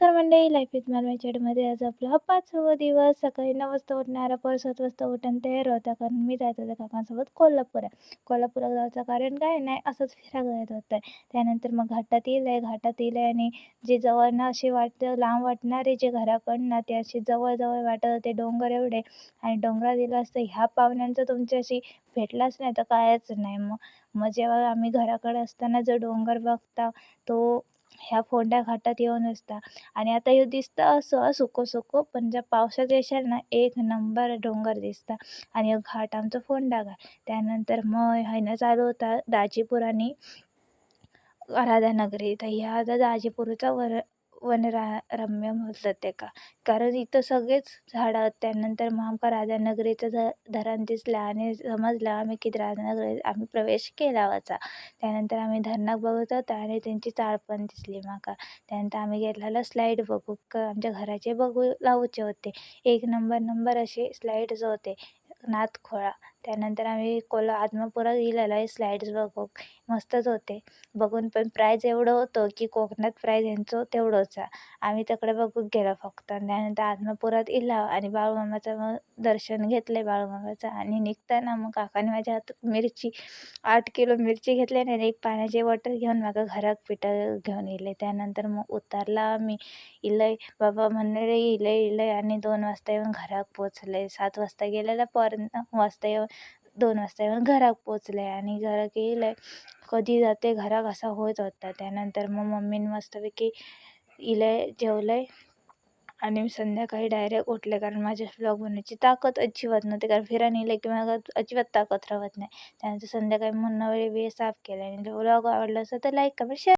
नमस्कार मंडळी, life with मालवाईच्यामध्ये आज आपला 5वा दिवस. सकाळी 9 वाजता उठणारा, पर 7 वाजता उठून तयार होता, कारण मी जात होते काकांसोबत कोल्हापुरात जायचं कारण काय नाही, असंच फिरायला जात होतं. त्यानंतर मग घाटात येईल आणि जे जवळनं असे वाटतं, लांब वाटणारे जे घराकडनं ते असे जवळ वाटत होते, डोंगर एवढे. आणि डोंगरात गेलं असतं ह्या पाहुण्यांचा तुमच्याशी भेटलाच नाही तर कायच नाही. मग जेव्हा आम्ही घराकडे असताना जो डोंगर बघता तो ह्या फोंड्या घाटात येऊन असता. आणि आता हे दिसतं असं सुकं पण ज्या पावसात येशाल ना, एक नंबर डोंगर दिसता. आणि ह्यो घाट आमचा फोंडा घाट. त्यानंतर मग ह्यानं चालू होता दाजीपूर आणि राधानगरी. तर ह्या आता दाजीपूरचा रम्य बोलतात तेका, कारण इथं सगळेच झाडं आहेत. त्यानंतर मग आमका राधानगरीचं धरण दिसलं आणि समजलं आम्ही की राधानगरी आम्ही प्रवेश केला होता. त्यानंतर आम्ही धरणाक बघत होतो आणि त्यांची चाळ पण दिसली माका. त्यानंतर आम्ही गेलेलो स्लाईड बघू, आमच्या घराचे बघू लावूचे होते. एक नंबर असे स्लाईड्स होते, नादखोळा. त्यानंतर आम्ही आदमापुरात गेलेलो आहे स्लाईड्स बघू, मस्तच होते बघून. पण प्राईज एवढं होतं की कोकणात प्राईज यांचं तेवढंच. आम्ही तिकडे बघून गेलो फक्त. आणि त्यानंतर आदमापुरात इला आणि बाळूमामाचं मग दर्शन घेतलं बाळूमामाचं. आणि निघताना मग काकाने माझ्या हातात 8 किलो मिरची घेतली आणि एक पाण्याची बॉटल घेऊन माझ्या घरात पिठं घेऊन येले. त्यानंतर मग उतरला आम्ही. इलय बाबा म्हणले इलय आणि 2 वाजता येऊन घरात पोचले. 7 वाजता गेलेला, पर 9 वाजता येऊन 2 वाजता येऊन घरात पोचले. आणि घरात गेले कधी जाते घरात असा होत होता. त्यानंतर मग मम्मीने मस्तपैकी इलय जेवलंय आणि संध्याकाळी डायरेक्ट उठले, कारण माझ्या व्लॉग बनवायची ताकद अजिबात नव्हती, कारण फिरायला नेलं की माझ्या अजिबात ताकद राहत नाही. त्यानंतर संध्याकाळी म्हणून वेळ साफ केला. आणि व्लॉग आवडला असेल तर लाईक कमेंट शेअर.